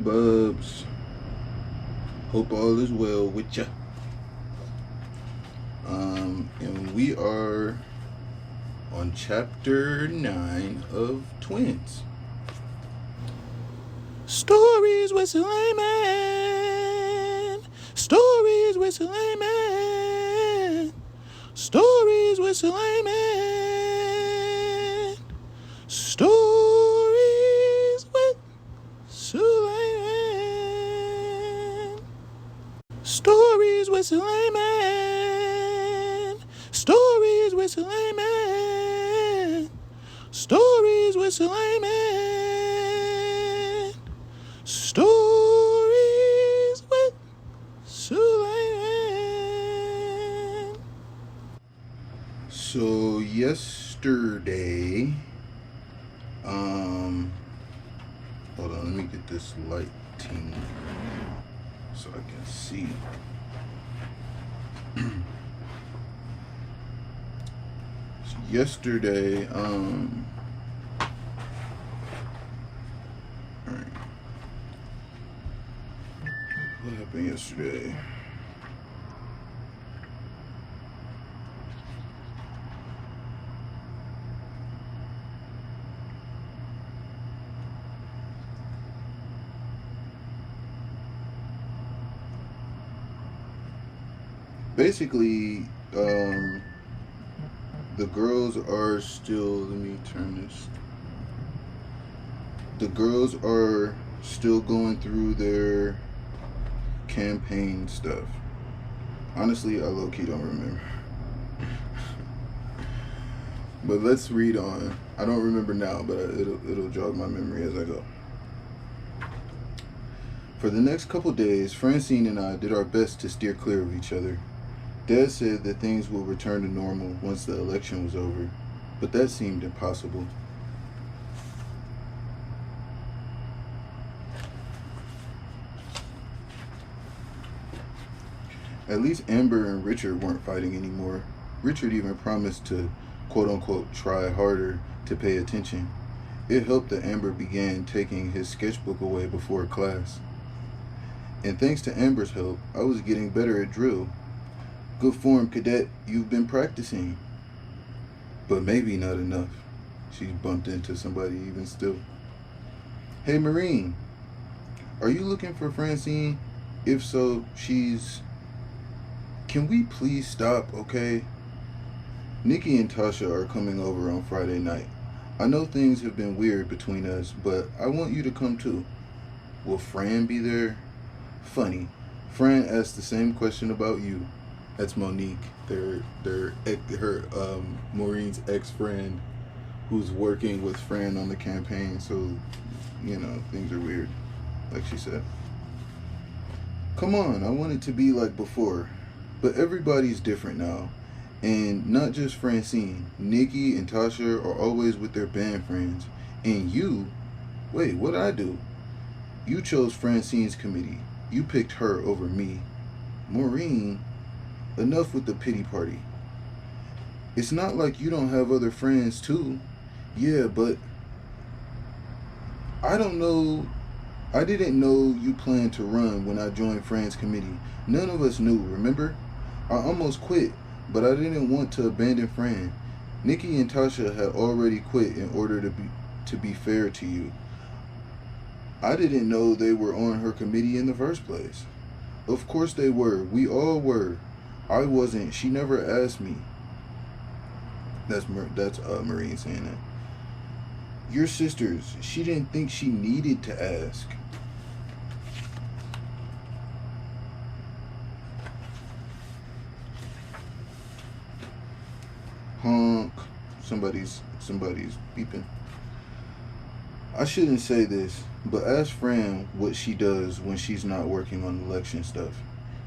Bubs, hope all is well with ya. And we are on chapter 9 of Twins. Stories with Sulaiman. Stories with Sulaiman. Stories with Sulaiman. Stories with Sulaiman. Stories with Sulaiman. Stories with Sulaiman. Stories with Sulaiman. Stories with Sulaiman. So yesterday, hold on, let me get this lighting so I can see. So yesterday, alright. What happened yesterday? Basically, the girls are still, let me turn this. The girls are still going through their campaign stuff. Honestly, I low-key don't remember. But let's read on. I don't remember now, but it'll jog my memory as I go. For the next couple days, Francine and I did our best to steer clear of each other. Dad said that things will return to normal once the election was over, but that seemed impossible. At least Amber and Richard weren't fighting anymore. Richard even promised to, quote-unquote, try harder to pay attention. It helped that Amber began taking his sketchbook away before class. And thanks to Amber's help, I was getting better at drill. Good form, cadet. You've been practicing. But maybe not enough. She bumped into somebody even still. Hey, Marine. Are you looking for Francine? If so, Can we please stop, okay? Nikki and Tasha are coming over on Friday night. I know things have been weird between us, but I want you to come too. Will Fran be there? Funny. Fran asked the same question about you. That's Monique, Maureen's ex-friend, who's working with Fran on the campaign. So, things are weird, like she said. Come on, I want it to be like before, but everybody's different now, and not just Francine. Nikki and Tasha are always with their band friends, and wait, what'd I do? You chose Francine's committee. You picked her over me. Maureen. Enough with the pity party. It's not like you don't have other friends too. Yeah, but I don't know. I didn't know you planned to run when I joined Fran's committee. None of us knew, remember? I almost quit, but I didn't want to abandon Fran. Nikki and Tasha had already quit in order to be fair to you. I didn't know they were on her committee in the first place. Of course they were. We all were. I wasn't. She never asked me. That's Marine saying that. Your sisters. She didn't think she needed to ask. Honk. Somebody's beeping. I shouldn't say this, but ask Fran what she does when she's not working on election stuff.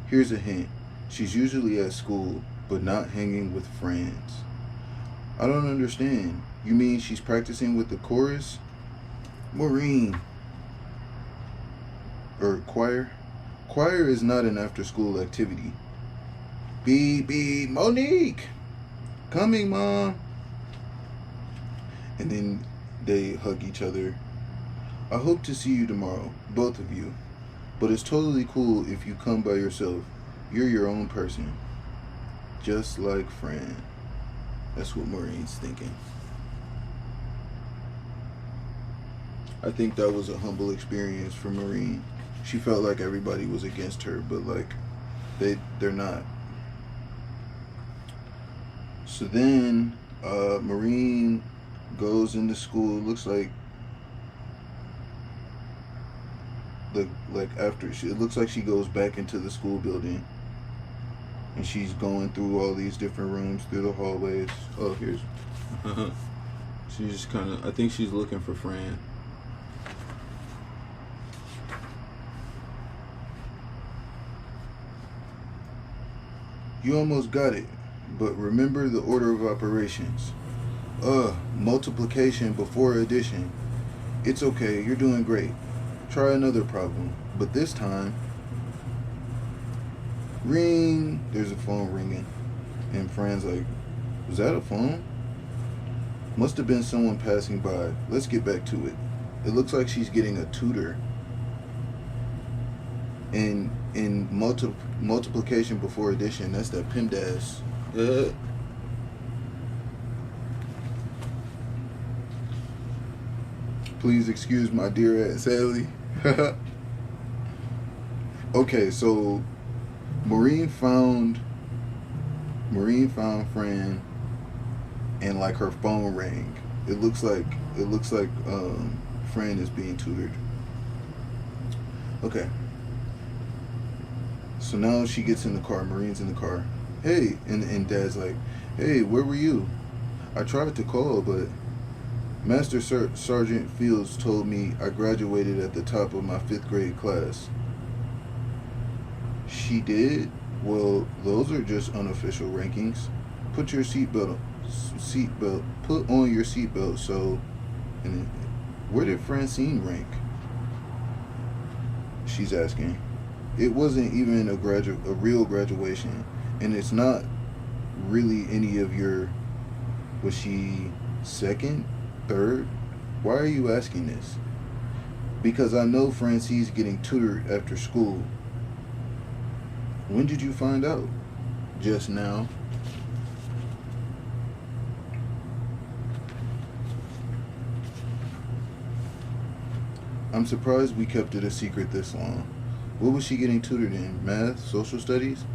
Here's a hint. She's usually at school, but not hanging with friends. I don't understand. You mean she's practicing with the chorus? Maureen. Or choir? Choir is not an after-school activity. Monique! Coming, Mom! And then they hug each other. I hope to see you tomorrow, both of you. But it's totally cool if you come by yourself. You're your own person. Just like Fran. That's what Maureen's thinking. I think that was a humble experience for Maureen. She felt like everybody was against her, but like they're not. So then Maureen goes into school. It looks like it looks like she goes back into the school building, and she's going through all these different rooms, through the hallways. Oh, here's she's just kind of, I think she's looking for Fran. You almost got it, but remember the order of operations. Multiplication before addition. It's okay, you're doing great. Try another problem, but this time, ring. There's a phone ringing, and Fran's like, was that a phone? Must have been someone passing by. Let's get back to it. It looks like she's getting a tutor. In multiplication before addition, that's that PEMDAS. Please excuse my dear Aunt Sally. Okay, so Maureen found Fran, and like her phone rang. It looks like Fran is being tutored. Okay. So now she gets in the car. Maureen's in the car. Hey, and Dad's like, hey, where were you? I tried to call, but Master Sergeant Fields told me I graduated at the top of my 5th grade class. She did? Well, those are just unofficial rankings. Put on your seatbelt. So, and where did Francine rank? She's asking. It wasn't even a real graduation, and it's not really any of your. Was she second, third? Why are you asking this? Because I know Francine's getting tutored after school. When did you find out? Just now. I'm surprised we kept it a secret this long. What was she getting tutored in? Math? Social studies?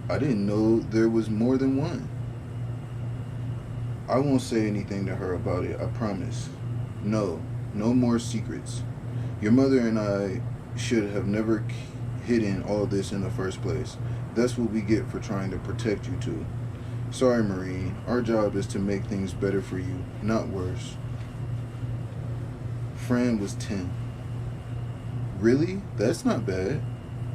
I didn't know there was more than one. I won't say anything to her about it, I promise. No more secrets. Your mother and I should have never hidden all this in the first place. That's what we get for trying to protect you two. Sorry, Maureen. Our job is to make things better for you, not worse. Fran was 10. Really? That's not bad.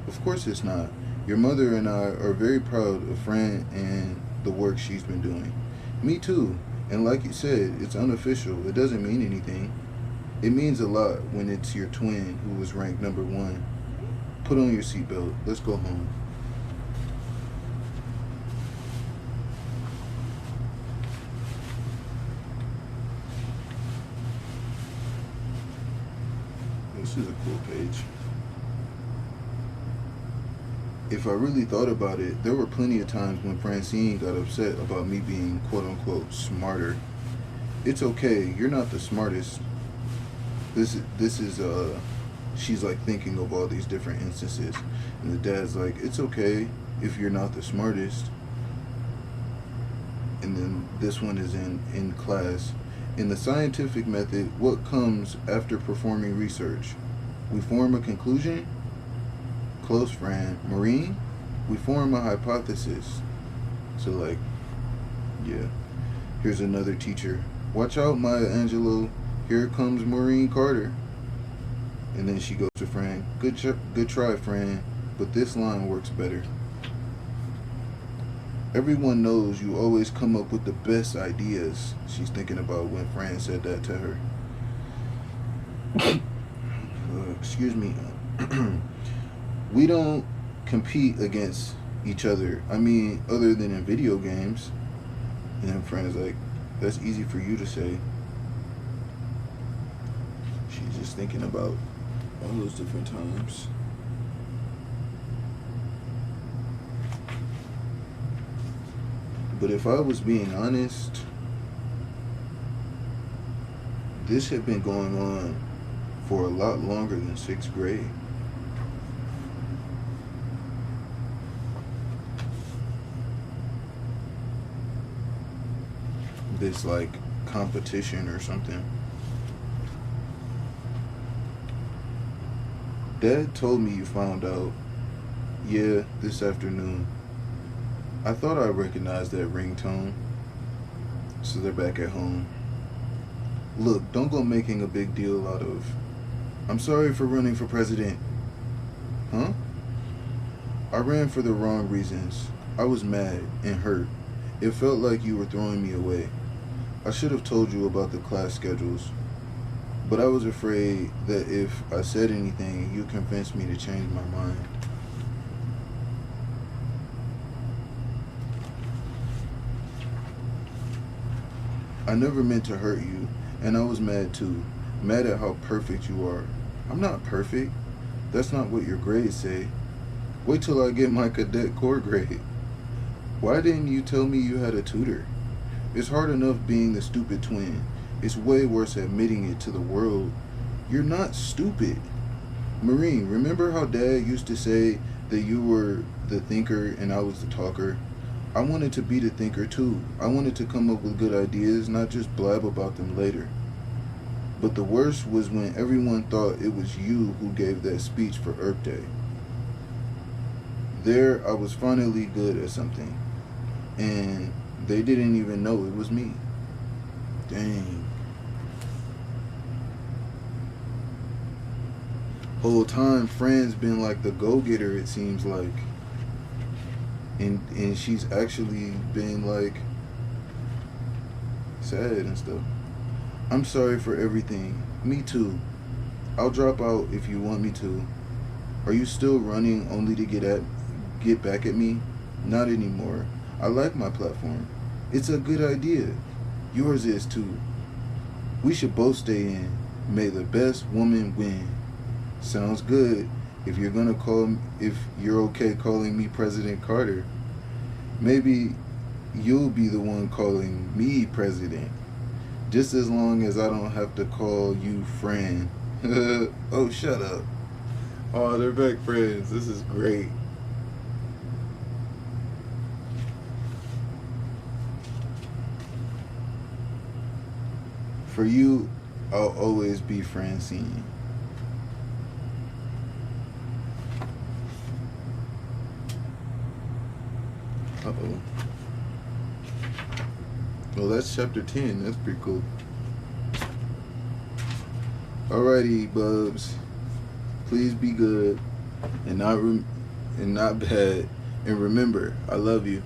Of course it's not. Your mother and I are very proud of Fran and the work she's been doing. Me too. And like you said, it's unofficial. It doesn't mean anything. It means a lot when it's your twin who was ranked number 1. Put on your seatbelt. Let's go home. This is a cool page. If I really thought about it, there were plenty of times when Francine got upset about me being quote-unquote smarter. It's okay, you're not the smartest. This is she's like thinking of all these different instances, and the dad's like, it's okay if you're not the smartest. And then this one is in class. In the scientific method, what comes after performing research? We form a conclusion? Close, Fran. Maureen? We form a hypothesis. So like, yeah. Here's another teacher. Watch out, Maya Angelou. Here comes Maureen Carter. And then she goes to Fran. Good try, Fran. But this line works better. Everyone knows you always come up with the best ideas. She's thinking about when Fran said that to her. Excuse me. We don't compete against each other. I mean, other than in video games. And then Fran is like, that's easy for you to say. She's just was thinking about all those different times. But if I was being honest, this had been going on for a lot longer than 6th grade. This like competition or something. Dad told me you found out. Yeah, this afternoon. I thought I recognized that ringtone. So they're back at home. Look, don't go making a big deal out of, I'm sorry for running for president. Huh? I ran for the wrong reasons. I was mad and hurt. It felt like you were throwing me away. I should have told you about the class schedules. But I was afraid that if I said anything, you'd convince me to change my mind. I never meant to hurt you, and I was mad too. Mad at how perfect you are. I'm not perfect. That's not what your grades say. Wait till I get my cadet corps grade. Why didn't you tell me you had a tutor? It's hard enough being the stupid twin. It's way worse admitting it to the world. You're not stupid. Marine, remember how Dad used to say that you were the thinker and I was the talker? I wanted to be the thinker too. I wanted to come up with good ideas, not just blab about them later. But the worst was when everyone thought it was you who gave that speech for Earth Day. There, I was finally good at something. And they didn't even know it was me. Dang. Whole time, Fran's been like the go-getter, it seems like. And she's actually been like sad and stuff. I'm sorry for everything. Me too. I'll drop out if you want me to. Are you still running only to get back at me? Not anymore. I like my platform. It's a good idea. Yours is too. We should both stay in. May the best woman win. Sounds good. If you're okay calling me President Carter, maybe you'll be the one calling me president. Just as long as I don't have to call you friend. Oh, shut up. Oh, they're back friends. This is great. For you, I'll always be Francine. Uh-oh. Well, that's chapter 10. That's pretty cool. Alrighty, bubs. Please be good and not bad. And remember, I love you.